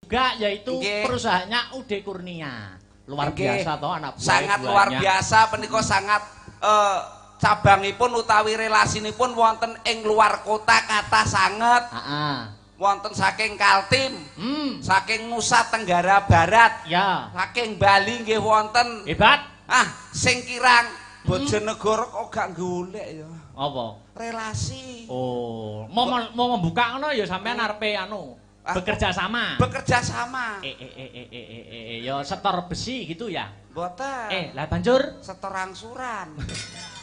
juga yaitu perusahaannya UD Kurnia. Luar biasa toh anak buah. Sangat luar biasa punika sangat cabangipun utawi relasinipun wonten ing luar kota kathah sanget. Wonten saking Kaltim, saking Nusa Tenggara Barat, saking Bali nggih wonten. Hebat. Sing kirang Bojonegoro kok gak golek ya. Apa? Relasi. Oh, mau membuka ngono ya sampean arepe anu. Bekerja sama. Bekerja sama. Ya setor besi gitu ya. Mboten. Lah banjur setor angsuran.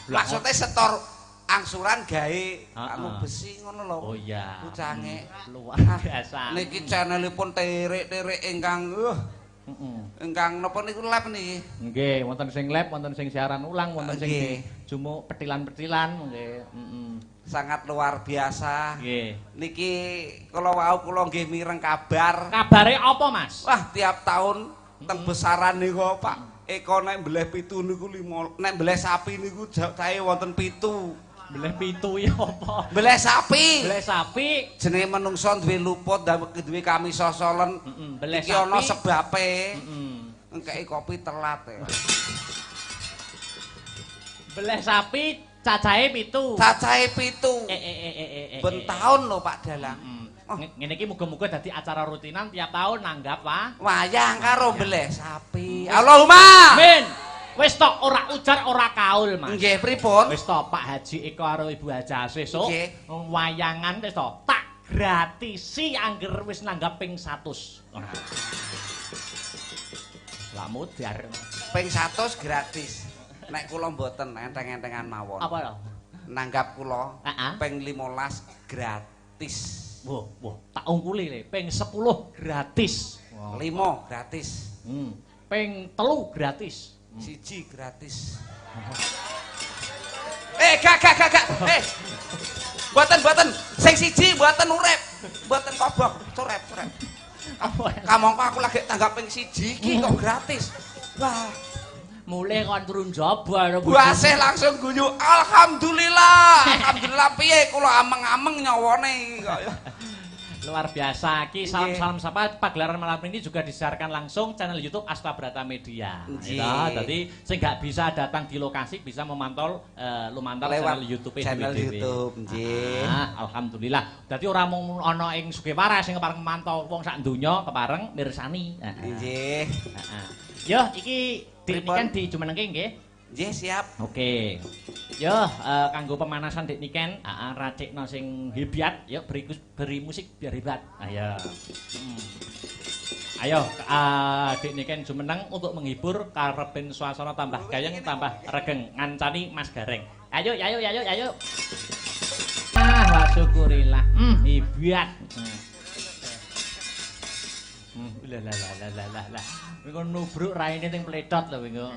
Maksudnya setor angsuran gawe anu besi ngono lho. Oh iya. Kucange luar biasa. Niki channelipun terik-terik ingkang ingkang napa niku live niki. Nggih, wonten sing live, wonten sing siaran ulang, wonten sing jumuk petilan-petilan nggih. Sangat luar biasa. Nggih. Niki kula wau kula nggih mireng kabar. Kabare apa, Mas? Wah, tiap tahun teng besaran niku Pak Eko nek mbleh 7 niku 5, nek mbleh sapi niku cahe wonten 7. Mbleh 7 ya apa? Mbleh sapi. Mbleh sapi. Jenenge menungso duwe luput, duwe kami sosolen. Mbleh sapi. Iki ana sebabe. Engkeki kopi telat ya. Mbleh sapi cacahe 7. Cacahe 7. Ben taun lho Pak Dalang. Ngene iki muga-muga dadi acara rutinan tiap tahun nanggap wayang karo mbleh sapi. Allahumma. Amin. Wis tok ora ujar ora kaul, Mas. Nggih, pripun? Wis tok Pak Haji Eko karo Ibu Haja sesuk wayangan wis tok tak gratisi angger wis nanggap ping 100. Lah mudar. Ping 100 gratis. Nek kula mboten enteng-entengan mawon. Apa lho? Nanggap kula ping 15 gratis. Wah, tak ungkuli le, ping 10 gratis. 5 gratis. Ping 3 gratis. 1 gratis. Gak. Mboten. Sing 1 mboten urip. Mboten kobok, curep. Kamangka aku lagi tanggap ping 1 iki kok gratis. Wah, mulai kon turun jaba. Buasih langsung guyu. Alhamdulillah. Alhamdulillah piye kula ameng-ameng nyawane kaya. Luar biasa. Ki salam-salam sapa pagelaran malam ini juga disiarkan langsung channel YouTube Asta Brata Media. Ya, jadi sing gak bisa datang di lokasi bisa memantau lumantar channel YouTube nggih. Alhamdulillah. Dadi ora mung ana ing Sugihwaras sing kepareng mantau wong sak donya kepareng mirsani. Nggih. Yo, iki kan dijumenengke nggih. Nggih, siap. Oke. Yo, kanggo pemanasan Dik Niken, racikno sing hebat, yo beri musik biar hebat. Ayo. Ayo, Dik Niken jumeneng untuk menghibur karepen suasana tambah gayeng, tambah regeng, ngancani Mas Gareng. Ayo. Wah, syukurillah. Hebat. Lah. Wingo nubruk raine teng pledot lho wingo.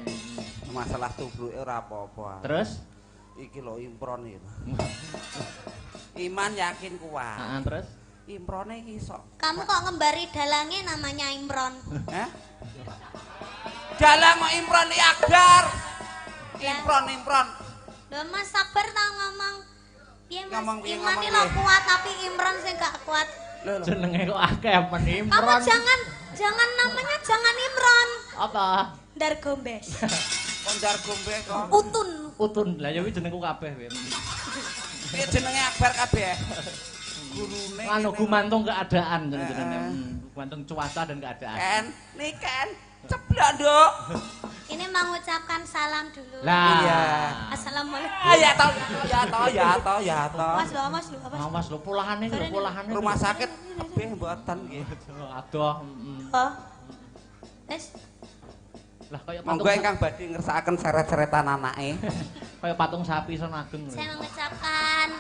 Masalah tubruke ora apa-apa. Terus iki lho impron iki. Iman yakin kuat. Terus improne iki sok. Kamu kok ngembari dalange namanya Imron? Dalang kok Imron Akbar. Imron. Lho Mas sabar ta ngomong. Piye Mas? Iman iki lho kuat tapi Imron sing gak kuat. Jenenge kok akeh men Imron. Kamu jangan namanya jangan Imron. Apa? Ndar Gombes. Kondar Gombes kok. Utun. Lah ya kuwi jenengku kabeh kowe. Piye jenenge Akbar kabeh? Gurune. Anu gumantung keadaan jenenge. Gumantung cuaca dan keadaan. Ken, ceblok, Nduk. Ini mengucapkan salam dulu. Lah. Iya. Assalamualaikum. Ya toh. Mas lho polahane Rumah sakit kabeh mboten nggih. Adoh. Oh. Wes. Lah kaya patung. Monggo ingkang badhe ngersakaken seret-seretan anake. Kaya patung sapi sono ageng. Saya mengucapkan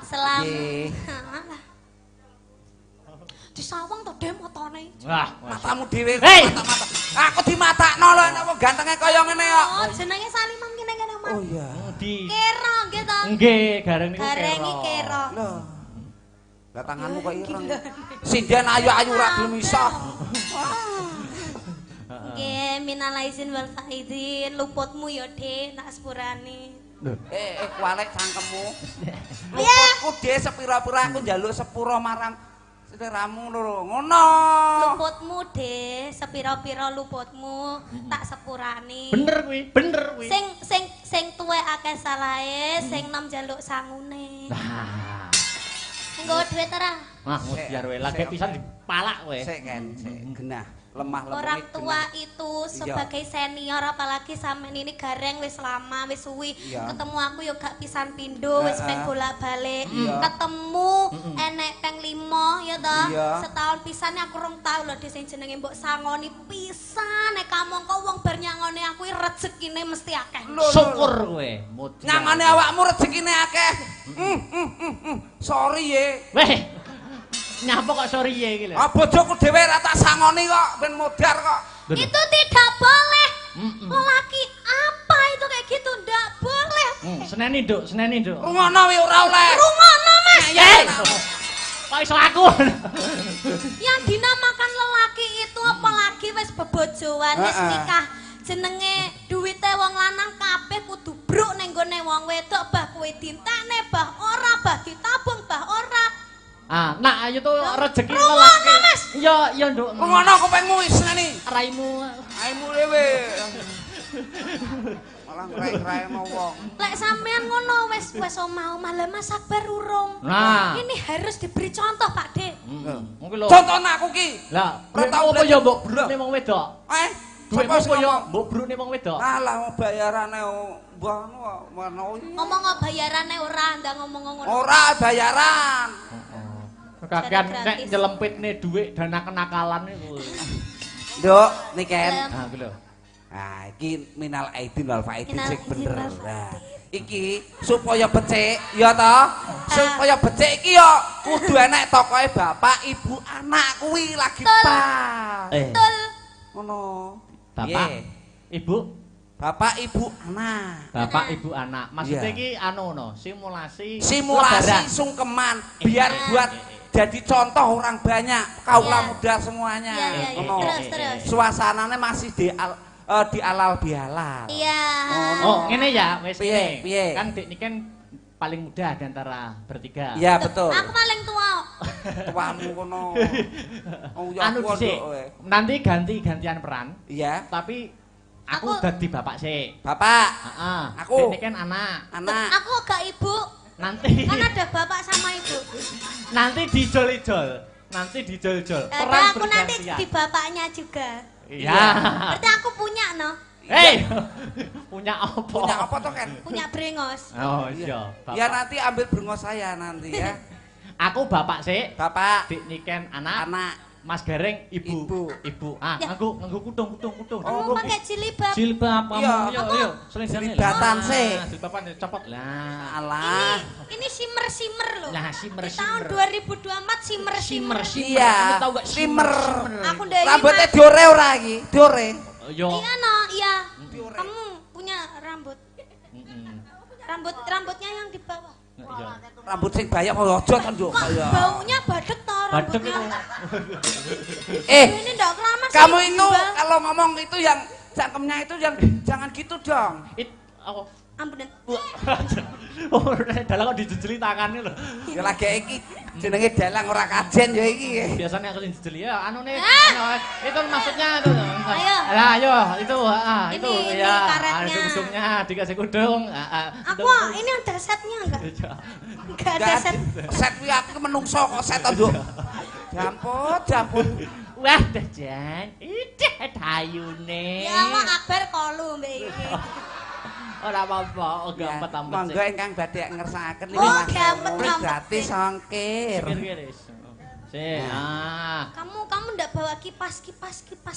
selamat. Disawang to Dem matane. Wah, matamu dhewe mata-mata. Aku dimatakno lho nek wong gantenge kaya ngene kok. Oh, jenenge Salimam kene-kene Mas. Oh iya. Kero nggih to? Nggih, gareng niku kero. Garengi kero. Lho. Lah tanganmu kok ireng. Sinden ayu-ayu ra gelem iso. Nggih, minal aizin wal faizin, luputmu ya Dik, nak sepurane. Kualek cangkemmu. Luputku Dik sepira-pira aku njaluk sepura marang sederamu lho. Ngono luputmu, De, sepira-pira luputmu tak sepurani. Bener kuwi. Sing tuwek akeh salahe, sing nom njaluk sangune. Nah. Nggo dhuwit ora? Wah, mutiar wae lagi pisan dipalak kowe. Sik kan, genah. Lemah lemah Orang tua itu sebagai senior apalagi sampean ini gareng wis lama wis suwi ketemu aku yo gak pisan pindho wis peng bolak-balik ketemu enek peng 5 ya toh setahun pisan aku rong tau lho sing jenenge mbok sangoni pisan nek kamangka wong bar nyangoni aku rezekine mesti akeh syukur kowe nyangoni awakmu rezekine akeh sorry ye weh nyapa kok sorry ye iki lho. Ah bojoku dhewe ra tak sangoni kok ben modar kok. Itu tidak boleh. Lelaki apa itu kayak gitu ndak boleh. Seneni, Nduk, seneni, Nduk. Rungono wi ora oleh. Rungono, Mas. Kok iso aku? Yang dinamakan lelaki itu apalagi wis bebojoan, wis nikah. Jenenge duwite wong lanang kabeh kudu bruk ning gone wong wedok bah kowe dintekne bah ora bah ditabung bah ora. Ah, nak ayo tuh rezeki lelaki. Iya, iya, Nduk. Ngono kupingmu wis neni. Raimu. Raimu dhewe. Malah ngrai-ngraino wong. Lek sampean ngono wis omah-omah lah Mas Akbar urung. Nah. Ini harus diberi contoh, Pak De. Mungkin lho. Contohna aku ki. Lah, apa ya mbok brukne wong wedok? Duit apa ya mbok brukne wong wedok? Alah bayarane mbah ngono. Ngomong bayarane ora, ndak ngomong ngono. Ora bayaran. Kakean nek nyelempitne dhuwit dana kenakalan niku. Nduk, Niken. Ah, iki lho. Ah, iki minal aidin wal faidin sing bener. Nah, iki supaya becik ya toh. Supaya becik iki ya kudu enek tokohe bapak, ibu, anak kuwi lagi pas. Betul. Ngono. Bapak, ibu, bapak, ibu, anak. bapak, ibu, anak. Maksudnya iki anu no, simulasi sungkeman biar buat jadi contoh orang banyak kaula muda semuanya. Terus. Suasananya masih di alal bihalal. Iya. Oh, ngene ya, wis piye? Kan Dik niki kan paling muda di antara bertiga. Iya, betul. Aku paling tua. Tuamu kono. Oh, anu dhisik. Nanti ganti-gantian peran. Iya. Tapi aku dadi bapak sik. Bapak. Heeh. Aku. Dik niki kan anak. Aku gak ibu. Nanti kan ada bapak sama ibu. Nanti dijol-jol. Peran aku nanti di bapaknya juga. Iya. Berarti aku punya no. Hei. Punya apa? Punya apa toh kan? Punya brengos. Oh iya. Ya nanti ambil brengos saya nanti ya. Aku bapak sik. Bapak. Dik Niken anak. Mas Gareng ibu. Ah, nganggo kutung. Oh, pakai jilbab. Jilbab kamu. Yo. Selendangnya. Jilbatan sih. Jilbaban copot lah. Alah. Ini shimmer loh. Nah, shimmer. Tahun 2024 shimmer. Iya. Tahu gak shimmer. Aku udah rambutnya diore ora iki? Diore. Yo. Iya no, iya. Kamu punya rambut. Rambutnya yang di bawah. Rambut sing banyak kok aja kan yo. Baunya badek toh rambutnya. Ini ndak kelamaan. Kamu itu kalau ngomong itu yang cangkemnya itu yang jangan gitu dong. Apa? Ampunan. Oh, dalang kok dijejeli tangane lho. Ya lagi iki jenenge dalang ora kajen ya iki. Biasanya aku sing dijejeli ya anu nih. Itu maksudnya itu. Ayo. Lah, ayo itu itu ya. Ada kudungnya dikasih kudung. Aku ini ada setnya enggak? Enggak ada set. Set kuwi aku menungso kok set to, Nduk. Jamput. Wah, Jan. Ideh dayune. Ya Allah Akbar kolu mbek iki. Ora apa-apa, gampet-ampet. Monggo ingkang badhe ngersakaken Oh, gampet-ampet. gratis ongkir. Kamu ndak bawa kipas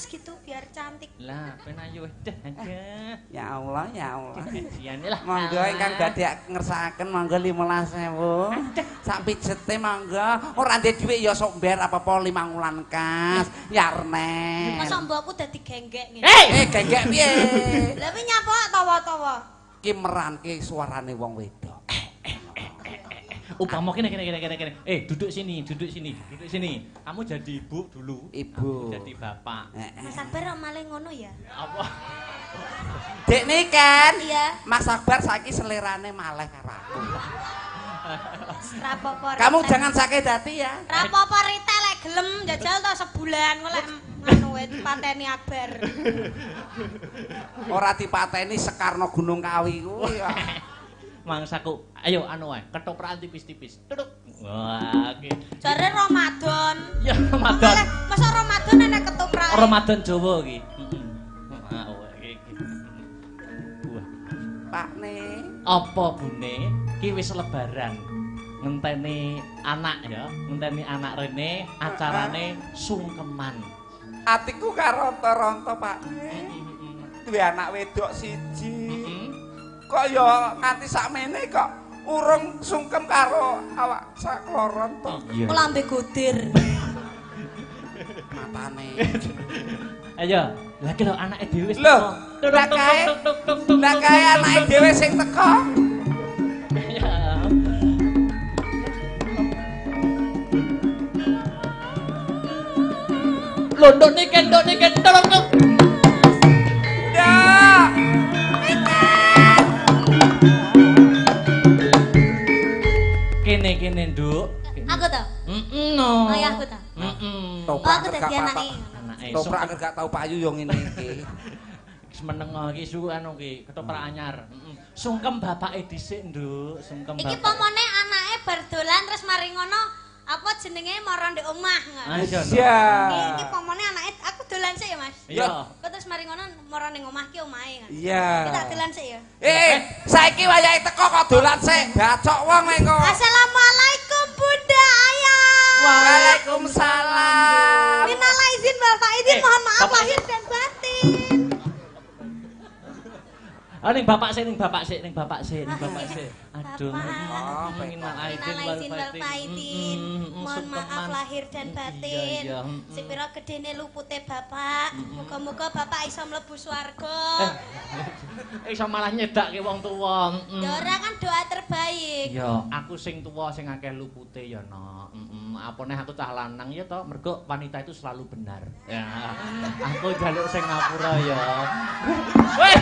gitu biar cantik. Lah, ben ayo dah. Ya Allah. Lah. Monggo ingkang badhe ngersakaken monggo 15.000. Sak pijete monggo. Ora ndek dhuwit ya sok mber apa-apa 5 wulan kas. Yarnen. Mosok mbokku dadi genggek ngene. Genggek piye? Lah piye nyapa tawa-tawa? Ki meranke suarane wong wedok. Upama kene. Duduk sini. Kamu jadi ibu dulu. Ibu. Jadi bapak. Mas Akbar malah ngono ya? Apa? Dek Niken. Iya. Mas Akbar saiki selerane maleh karo aku. Rapopo. Kamu jangan sakit hati ya. Rapopo ritel gelem jajal ta sebulan kok lek anu wae dipateni Akbar. Ora dipateni Sekarno Gunung Kawi kuwi ya. Mangsaku, ayo anu wae, ketoprak tipis-tipis. Tuduk. Wah, iki. Jare Ramadan. Ya Ramadan. Masa Ramadan enek ketoprak. Ramadan Jawa iki. Heeh. Iki. Buah. Pakne. Apa bune? Ki wis lebaran. Ngenteni anak ya, ngenteni anak rene acarane sungkeman. Atiku karonto-ronto Pakne. Duwe anak wedok siji. Kok ya nganti sakmene kok urung sungkem karo awak sakloron to. Kok lambe godir. Matane. Ayo, lagi lho anake dhewe wis Lho, teko. Lah kae anake dhewe sing teko. Ya. Londok niki tolong. Ya. Kene, Nduk. Aku to. No. Ayahku to. Aku dadi anake. Toprak anggere gak tau payu yo ngene iki. Wis meneng iki su anu ki, ketoprak anyar. Sungkem bapake dhisik, Nduk. Sungkem bapak. Iki pomone anake bar dolan terus mari ngono apa jenenge mara ndek omah. Iya. Iki pomone anake aku dolan sik ya, Mas. Iya. Kok terus mari ngono mara ning omah ki omahe kan. Iya. Kita dolan sik ya. Saiki wayahe teko kok dolan sik. Bacok wong engko. Assalamualaikum Bunda Ayah. Waalaikumsalam. Minal izin Bapak izin mohon maaf lahir dan batin. Ning bapak sik. Aduh. Minal izin wal faizin. Mohon maaf lahir dan batin. Sepira gedene lupute Bapak. Muga-muga Bapak iso mlebu swarga. Iso malah nyedake wong tuwa. Ya ora kan doa terbaik. Ya, aku sing tuwa sing akeh lupute ya, Nok. Apa neh aku cah lanang ya toh, mergo wanita itu selalu benar. Ya. Aku jaluk sing ngapura ya. Weh.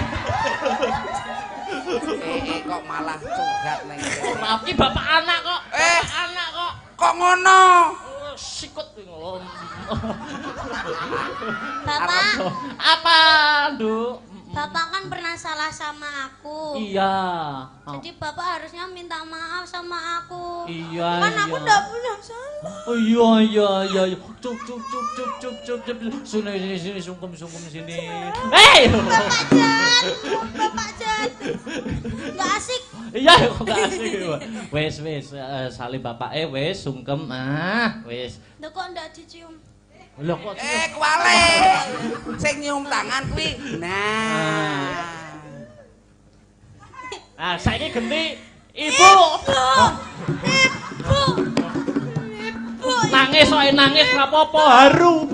Kok malah curhat ning. Maaf ki bapak anak kok. Anak kok. Kok ngono? Sikut Bapak, apa, Nduk? Bapak kan pernah salah sama aku. Iya. Jadi Bapak harusnya minta maaf sama aku. Iya. Kan aku enggak punya salah. Oh iya. Cuk. Sini sungkem sini. Hei! Bapak Jan. Enggak asik. Iya, kok enggak asik. Wes salim bapake wes sungkem wes. Lho kok enggak dicium? Lho kok Kuwale. Sing nyium tangan kuwi. Nah. Saiki genti Ibu. Nangis nangis ora apa-apa, haru.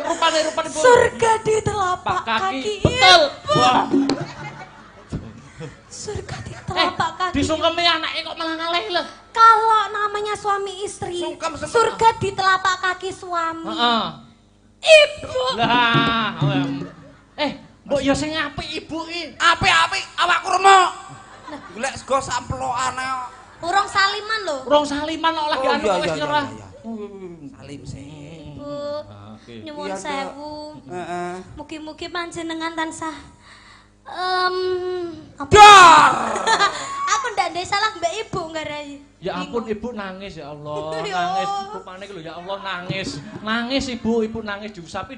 Rupane Ibu. Surga di telapak kaki. Betul. Wah. Surga di telapak kaki. Disungkemi anake kok malah ngalih lho. Kalau namanya suami istri, surga di telapak kaki suami. Heeh. Ibu. Lah, mbok ya sing apik Ibu iki. Apik awakku remuk. Golek sego samplokane kok. Urung saliman lho. Urung saliman kok lagi anu wis nyerah. Salim sih. Bu, nyuwun sewu. Heeh. Mugi-mugi panjenengan tansah aku ndak ndek salah mbak Ibu ngarai. Ya ampun Ibu nangis ya Allah, nangis rupane iki lho ya Allah nangis. Nangis Ibu nangis diusapi.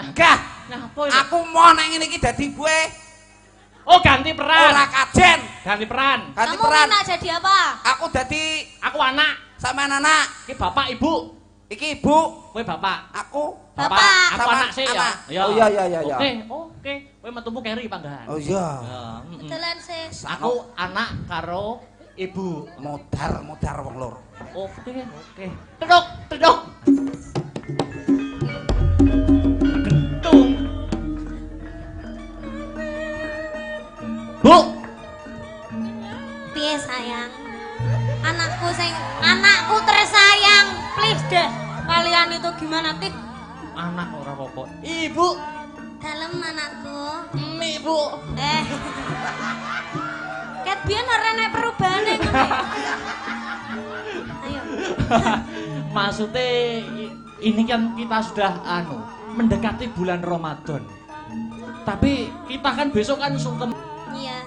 Gah. Napa iki? Aku mau nang ngene iki dadi ibuke. Oh, ganti peran. Ora kajen. Ganti peran. Kamu nak jadi apa? Aku anak. Sama anak. Iki bapak Ibu. Iki ibu. Kowe bapak. Aku. Bapak. Aku anak sih ya. Oh iya. Oke. Kowe metumu keri panggahan. Oh iya. Betulan sis. Aku anak karo ibu. Modar wong loro. Oke. Tedok. Gentung. Bu. Piye sayang? Anakku tersayang. Please deh. Kalian itu gimana sih? Anak ora apa-apa. Ibu. Dalem anakku. Ibu. Ket biyen ora enek perubahane ngono. Ayo. Maksudnya ini kan kita sudah mendekati bulan Ramadan. Tapi kita kan besok kan sungkem. Iya.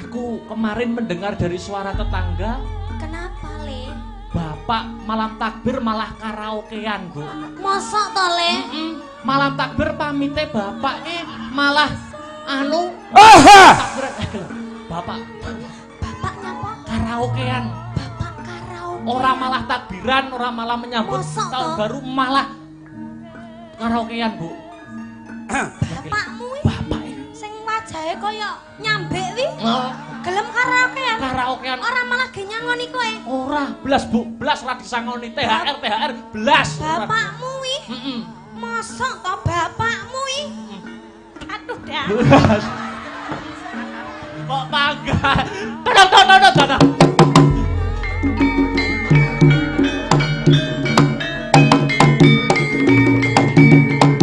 Aku kemarin mendengar dari suara tetangga. Kenapa, Le? Bapak malam takbir malah karaokean, Bu. Mosok to, Le? Malam takbir pamite bapak malah takbir. Bapak nyapa? Karaokean. Bapak karaoke. Orang malah takbiran, orang malah menyambut Mosok tahun toh? baru malah karaokean, Bu. Bapakmu Bapak sing wajahe kaya nyambek wi. Gelem karaokean. Karaokean. Ora malah ge nyangoni kowe. Ora, belas Bu, belas ora disangoni THR, belas. Bapakmu wi. Mosok to bapakmu wi? Aduh dah. Kok bangga? Tadang.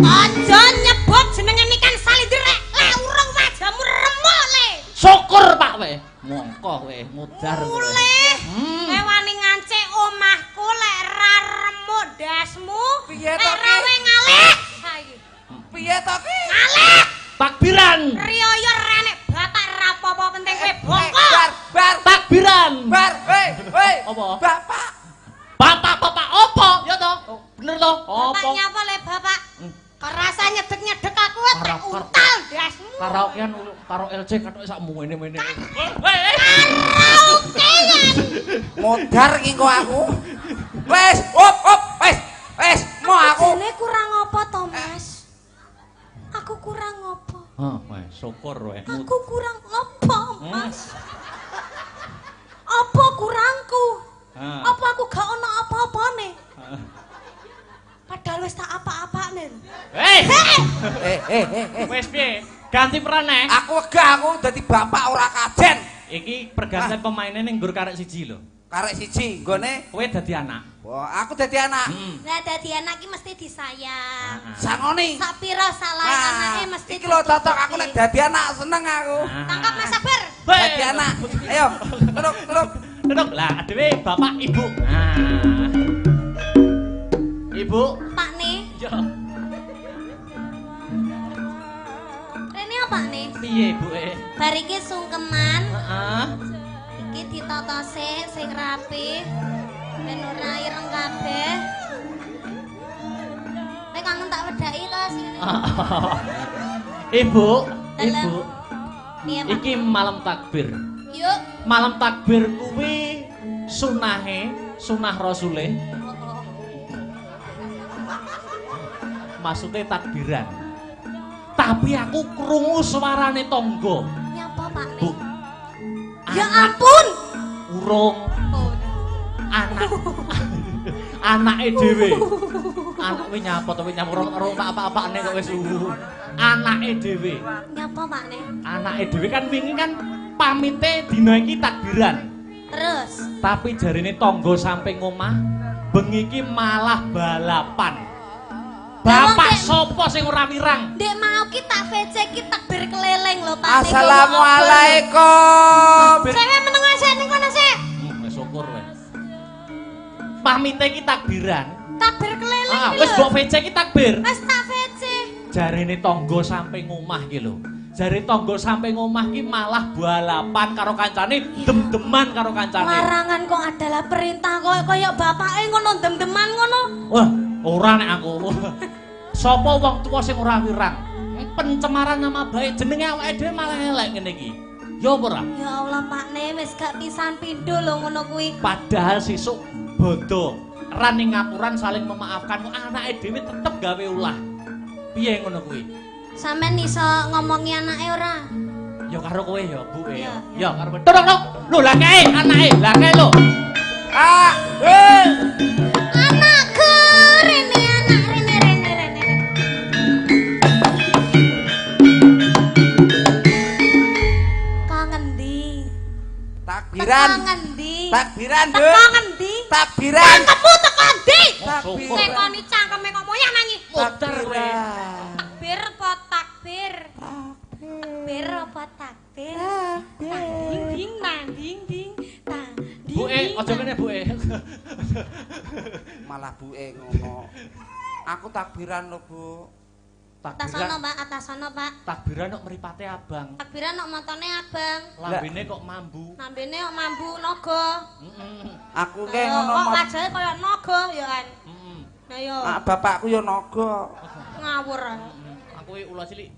Aja nyebut jenenge Nikan Salindrek. Le urung wajahmu remuk le. Syukur Pak we. Mongko we mudar kowe. Mulih. Wani ngancik omahku lek ra remuk dasmu. Piye to, Lek rawe ngalih. Saiki. Piye to ki? Ngalih. Takbiran. Riyo renek bapak ra apa-apa penting kowe bongko. Bar. Takbiran. Bar. Hei. Apa? Bapak. Bapak opo? Ya toh? Bener toh? Bapak Opo? nyapa le bapak? Kerasa nyedek-nyedek aku tak utal dasmu. Karaokean karo LC katok sak mene-mene. Karaokean. Modar ki kok aku. Wes, op, wes, mau aku. Jane kurang apa to, Mas? Aku kurang apa? Wes syukur we. Aku kurang apa, Mas? Apa kurangku? Apa aku gak ono apa-apane? Padahal wis tak apa-apane. Wes piye? Ganti peran nek. Aku wegah aku dadi bapak ora kajen. Iki pergantian pemainnya ning nggur karek siji lho. Karek siji, nggone Kowe dadi anak. wah, aku dadi anak. Lah dadi anak iki mesti disayang. Sangoni. Sapira salah anake mesti. Iki lho cocok aku nek dadi anak seneng aku. Tangkap Mas Sabar. Dadi anak. Ayo, duduk. Duduk lah, adewe bapak ibu. Ibu. Pak nih. Yo. Rene apa nih? Piye ibu Bar iki sungkeman. Heeh. Iki ditata sing rapi. Ben ora ireng kabeh. Nek kangen tak wedaki to sini. Ibu. Piye, Pak? Iki malam takbir. Yuk. Malam takbir kuwi sunah Rasule. Maksudnya takbiran. Tapi aku krungu suarane tangga. Nyapa Pak Bu. nih? Ya ampun. Urung anake dhewe. Anak kuwi nyapa to nyamur tak apa-apane kok wis anake dhewe. Nyapa Pak nih? Anake dhewe kan wingi kan pamite dina iki takbiran. Terus. Tapi jarine tangga sampe ngomah bengi iki malah balapan. Bapak sapa sing ora wirang? Ndek mau ki tak VC ki takbir keleleng lho Pak. Assalamualaikum. Cewek meneng ae ning kono sik. Wis syukur wis. Pamite iki takbiran. Takbir keleleng Wis mbok VC iki takbir. Wis tak VC. Jarine tangga sampe ngomah ki lho. Jare tangga sampe ngomah ki malah balapan karo kancane, dem-deman karo kancane. Larangan kok adalah perintah kaya bapake ngono dem-deman ngono. Wah, ora nek aku. Sapa wong tuwa sing ora wirang? Pencemaran nama baik jenenge awake dhewe malah elek ngene iki. Ya apa ora? Ya Allah Pakne wis gak pisan pindho lho ngono kuwi. Padahal sesuk bodo ran ning ngapuran saling memaafkan kok anake dhewe tetep gawe ulah. Piye ngono kuwi? Sampeyan iso ngomongi anake ora? Ya karo kowe ya, Bu. Iya. Ya karo. Tok. Lho lah kae anake, lah kae lho. Anakku rene anak rene. Kangen ndi? Takbiran. Ngendi? Takbiran, Bu. Teko ngendi? Takbiran. Cangkemmu teko ndi? Takbiran. Tekoni cangkeme kok moyah nangi. Takbiran. Takbir apa takbir? Takbir apa takbir? Ding ding. Bu aja kene Bu. malah buke ngono. Aku takbiran lho, Bu. Atasono, Pak, atasono, Pak. Takbiran kok mripate abang. Takbiran kok montone abang. Lambene kok mambu. Lambene kok mambu naga. Aku ki ngono kok wajahe kaya naga ya kan. Nah yo. Bapakku yo naga. Ngawur. Aku ula cilik.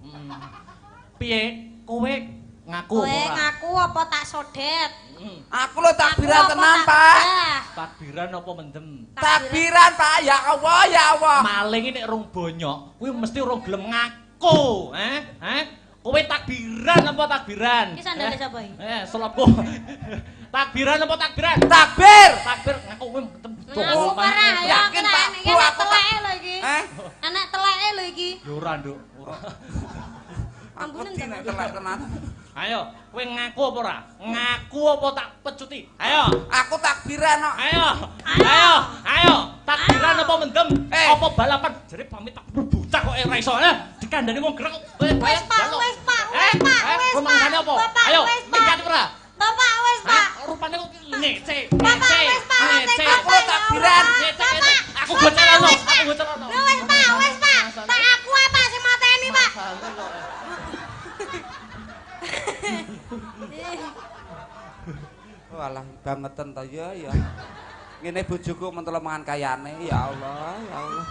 Piye? Kowe ngaku apa? Kowe ngaku apa tak sodet? Aku lho takbiran tenan, Pak. Takbiran apa mendem? Takbiran, Pak. Ya Allah, ya Allah. Maling nek rung bonyok, kuwi mesti rung gelem ngaku, Kowe takbiran apa takbiran? Iki sandale sapa iki? Selopku. Takbiran apa takbiran? Takbir. Takbir ngaku kowe mendem. Ngaku ora, yakin, Pak. Bu, aku teleke lho iki. Anak teleke lho iki. Ya ora, Nduk. Ampun nek telek tenan. Ayo, kowe ngaku apa ora? Ngaku apa tak pecuti? Ayo. Aku takbiran kok. Ayo. Takbiran apa mendem? Apa balapan? Jare pamit tak buta kok ora iso. Dikandani wong grek. Wis, Pak. Rumangsane apa? Ayo, minggat ora? Bapak wis, Pak. Rupane kok ngece. Bapak wis, Pak. Aku takbiran. Aku gocelono. Wis, Pak. Tak aku apa sing mateni, Pak? Walah bangetan ta ya. Ngene bojoku mentolo mangan kayane, ya Allah, ya Allah.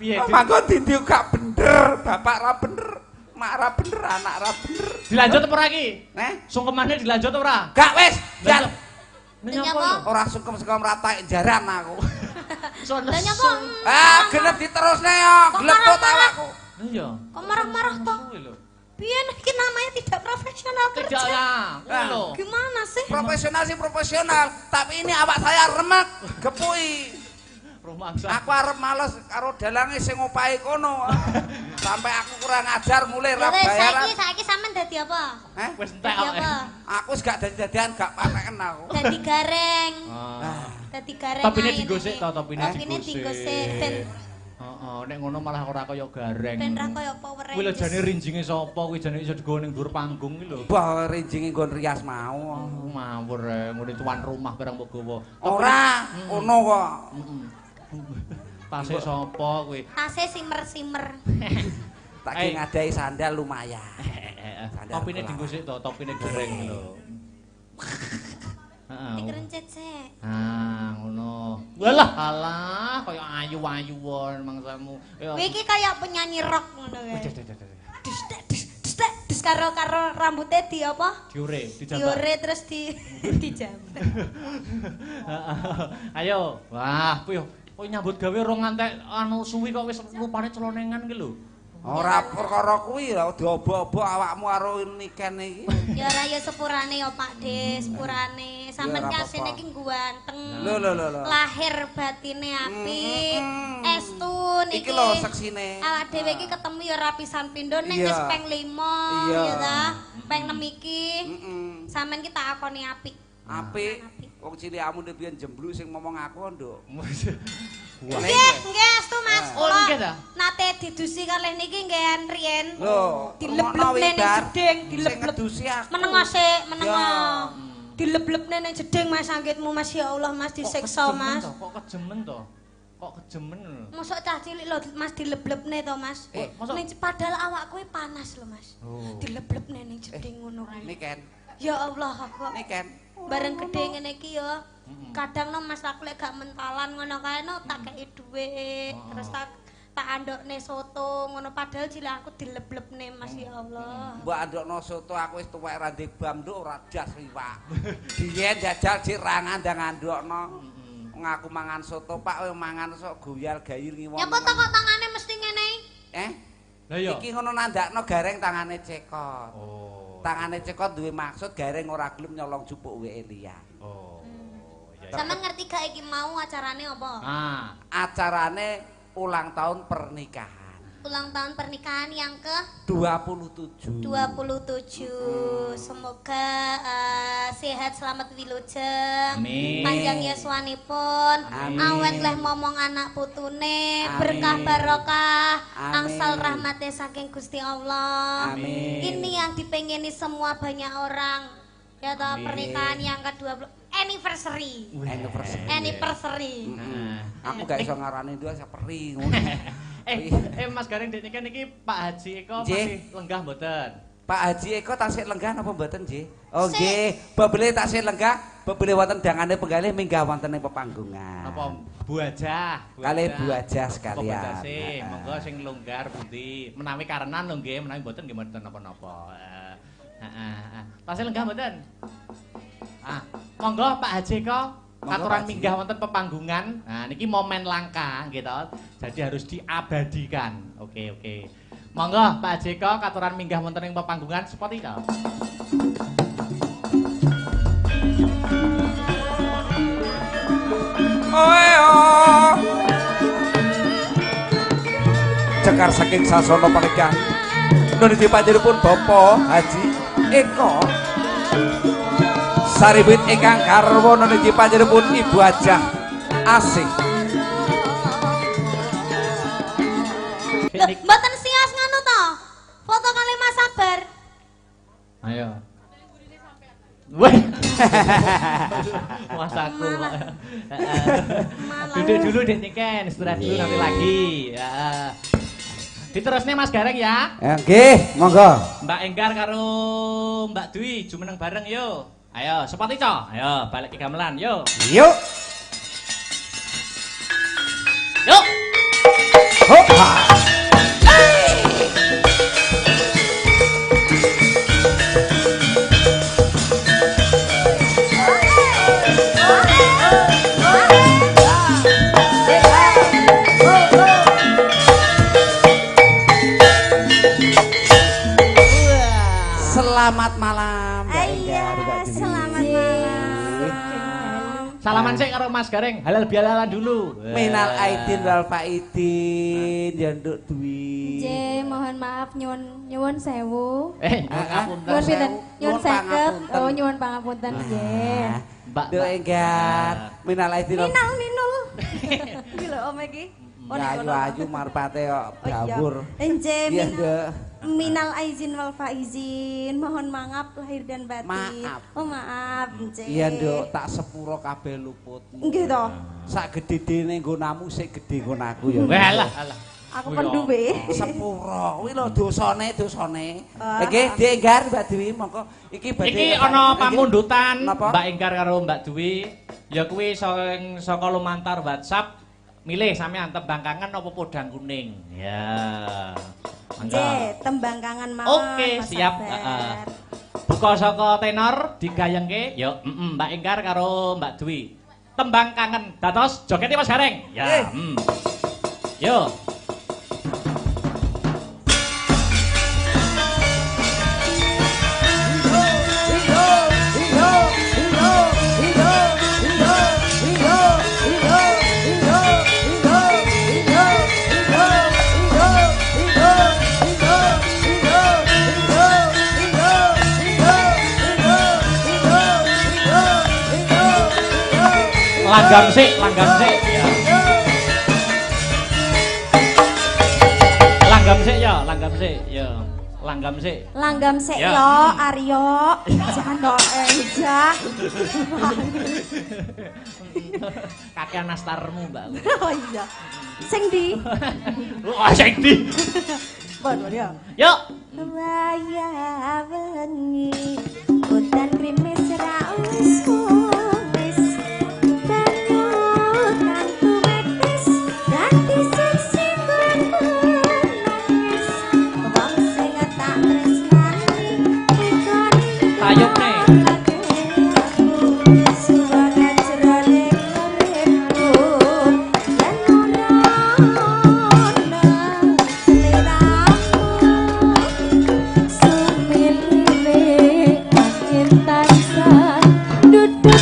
Piye? Mangko dindi gak bener, bapak ra bener, mak ra bener, anak ra bener. Dilanjut apa ora iki? Sungkemane dilanjut ora? Gak wis, jan. Nyapa? Ora sungkem-sungkem rata jaran aku. Lah nyapa? Genep diterusne yo, glepot awakku. Iya. Kok marah-marah toh? Piye iki namanya tidak profesional kerja? Tidak ya. Gimana sih? Profesional sih profesional, tapi ini awak saya remek, gepui. Rumangsa. Aku arep males karo dalange sing opahe kono. Sampai aku kurang ajar mulai ra Wis bayaran. saiki sampean dadi apa? Wis entek Dadi apa? Aku wis gak dadi-dadian gak pateken aku. Dadi gareng. Dadi gareng. Topine digosik to, topine digosik ben nek ngono malah ora kaya gareng. ben ra kaya Power Rangers. Kuwi lho jane rinjinge sapa kuwi jane iso digawa ning dhuwur panggung kuwi lho. Bah rinjinge nggon rias mau. Ngawur ngene tuan rumah barang mbok gawa. Ora, ono kok. Tase sapa kuwi? Tase simer-simer. Tak ki ngadai sandal lumayan. Topine digosik to, topine gareng lho. Dikerencet sik. Ngono. Walah, alah, kaya ayu-ayuwon mangsamu. Kowe iki kaya penyanyi rock ngono kae. Dis karo rambutnya di apa? Diure, dijambak. Diure terus dijambak. Ayo. Wah, piye? Kok nyambut gawe ora ngantek anu suwi kok wis rupane celonengan ki lho. Ora perkara kuwi lho diobo-obo awakmu karo niken iki. Ya ora ya sepurane ya Pak De, sepurane. Sampeyan kasine iki ganteng. Lho. Lahir batine apik. Estun iki. Iki lho seksine. Awak dhewe iki ketemu ya ora pisan pindho ning wis peng 5 ya ta. Peng 6 iki. Sampeyan ki tak akoni apik. Apik. Wong cilikmu biyen jemblu sing ngomong aku, Nduk. Nggih, astu Mas. Oh, nggih ta? Nate didusi kalih niki nggih riyen. Lho, dileblebne ning jeding, dilebleb. Menengo sik, menengo. Dileblebne ning jeding Mas anggitmu Mas ya Allah Mas disiksa Mas. Kok kejemen to? Kok kejemen lho. Mosok cah cilik lho Mas dileblebne to Mas. Ning padahal awak kuwi panas lho Mas. Dileblebne ning jeding ngono kuwi. Niken. Ya Allah kok. Niken. Bareng gede ngene iki ya. Kadang no Mas aku lek gak mentalan ngono kae no tak kei dhuwit. Terus tak andokne soto ngono padahal cilik aku dileblebne Mas ya Allah. Mbok andokno soto aku wis tuwek ra ndek bam nduk ora jas iwak. Biyen jajal sik ra ngandang andokno. Ngaku mangan soto Pak kowe mangan sok goyal gayir ngiwon. Ya kok tangane mesti ngene. Lah iya. Iki ngono nandakno gareng tangane cekot. Oh. Tangane cekot duwe maksud gareng ora gelem nyolong jupuk weke liyan. Oh. Sampeyan ngerti gak iki mau acarane apa? Acarane ulang tahun pernikahan. Ulang tahun pernikahan yang ke 27. Semoga sehat selamat wilujeng. Amin. Panjang yuswanipun. Awet leh momong anak putune. Berkah barokah. Angsal rahmatnya saking Gusti Allah. Amin. Ini yang dipengeni semua banyak orang. Ya toh pernikahan yang ke-20 anniversary. Aku gak iso ngarani itu seperi ngono. Mas Gareng dek niki Pak Haji Eko masih lenggah mboten? Pak Haji Eko tasih lenggah napa mboten nggih? Oh nggih, bebele tasih lenggah, bebele wonten dangane penggalih minggah wonten ing pepanggungan. Apa Bu Ajah? Kalih Bu Ajah sekalian. Monggo sing longgar pundi. Menawi karenan lho nggih, menawi mboten nggih mboten napa-napa. Tasih lenggah mboten? Monggo Pak Haji Eko aturan minggah wonten pepanggungan. Nah niki momen langka nggih to. Jadi harus diabadikan. Oke. Monggo Pak Haji Eko aturan minggah wonten ing pepanggungan seperti itu. Cekar saking sasana pernikahan. Nuniti panjenenganipun Bapak Haji Eko. Saribit ingkang garwa nuniti panjenenganipun Ibu Ajah Asih. Mboten sias ngono to. Foto kali Mas Sabar. Ayo. Weh. Mas aku. Duduk dulu Dek Niken, istirahat dulu nanti lagi. Ya. Diterusne Mas Gareng ya. Nggih, monggo. Mbak Enggar karo Mbak Dwi jumeneng bareng yo. Ayo, sepati co. Ayo, balik ke gamelan yo. Yuk. Yuk. Hopa. Selamat malam. Selamat malam. Salaman sik karo Mas Gareng, halal bialalan dulu. Minal aidin wal faidin ya Nduk Dwi. Nggih, mohon maaf nyuwun sewu. Ngapunten. Nyuwun 50. Oh, nyuwun pangapunten nggih. Mbak Nduk Enggar, minal aidin. Minul. Iki lho Om iki. Ayu marpate kok gawur. Enje Iya, Nduk. minal aizin wal faizin. Mohon maaf lahir dan batin. Maaf. Oh maaf, Nce. Iya, Nduk, tak sepuro kabeh luputmu. Nggih to. Sak gedhe-gedhene nggonamu sik gedhe nggon aku ya. Walah. Aku penduwe. Sepuro kuwi lho dosane. Nggih, Dik Enggar Mbak Dwi monggo iki badhe. Iki ana pamundutan Napa? Mbak Enggar karo Mbak Dwi. Ya kuwi saka lumantar WhatsApp. Milih sampean tembang kangen apa podang kuning. Ya. Nggih, tembang kangen mawon. Oke, siap. Buka saka tenor digayengke. Ya, Mbak Enggar karo Mbak Dwi. Tembang kangen. Dados jogete Mas Gareng. Ya. Yo. Langgam sik. Ya. Langgam sik yo, Aryo. Jangan kok enjak. Kakean nastarmu, Mbak. Oh iya. Sing ndi? Oh, sing ndi? Bon, yo. Yuk. Waya wengi udan krimis ra wis wis banyu kantu metis ganti sing nangis wong sing tak tresnani ikoni Tayukne. suara jerone uripku yen ono sumile angin tansah duduk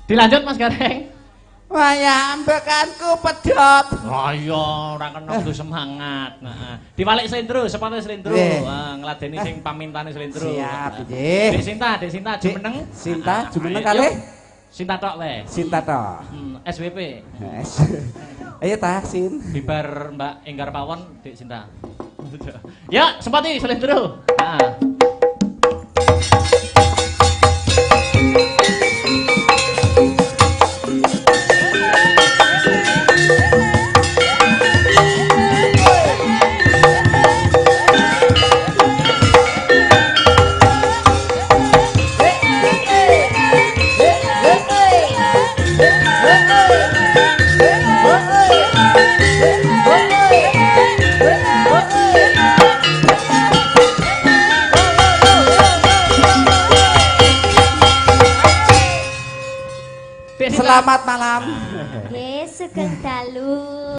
Dilanjut Mas Gareng. Wayah ambekanku pedhot. Oh iya, ora kena kudu semangat. Heeh. Diwalik slendro, sepatu slendro. Ngladeni sing pamintane slendro. Siap, nggih. Dek Sinta jumeneng. Sinta jumeneng kalih. Sinta tok wae. Sinta tok. SWP. Ayo ta, Sin. Bibar Mbak Enggar Pawon, Dek Sinta. Ya, sepatu slendro. Heeh.